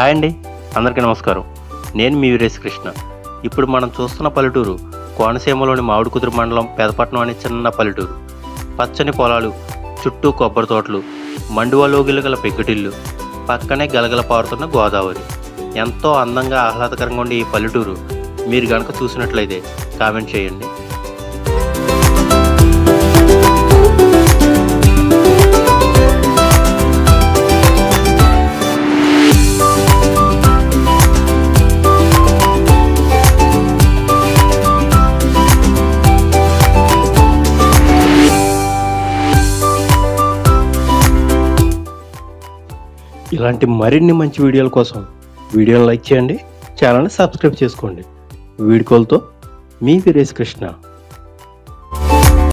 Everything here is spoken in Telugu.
హాయ్ అండి, అందరికీ నమస్కారం. నేను మీ వీరేష్ కృష్ణ. ఇప్పుడు మనం చూస్తున్న పల్లెటూరు కోనసీమలోని మామిడికుదురు మండలం పెదపట్నం అనే చిన్న పల్లెటూరు. పచ్చని పొలాలు, చుట్టూ కొబ్బరి తోటలు, మండువలోగిలు గల పెంకుటిల్లు, పక్కనే గలగల పారుతున్న గోదావరి. ఎంతో అందంగా ఆహ్లాదకరంగా ఉండే ఈ పల్లెటూరు మీరు కనుక చూసినట్లయితే కామెంట్ చేయండి. ఇలాంటి మరిన్ని మంచి వీడియోల కోసం వీడియోని లైక్ చేయండి, ఛానల్ని సబ్స్క్రైబ్ చేసుకోండి. వీడ్కోలతో మీ వీరేష్ కృష్ణ.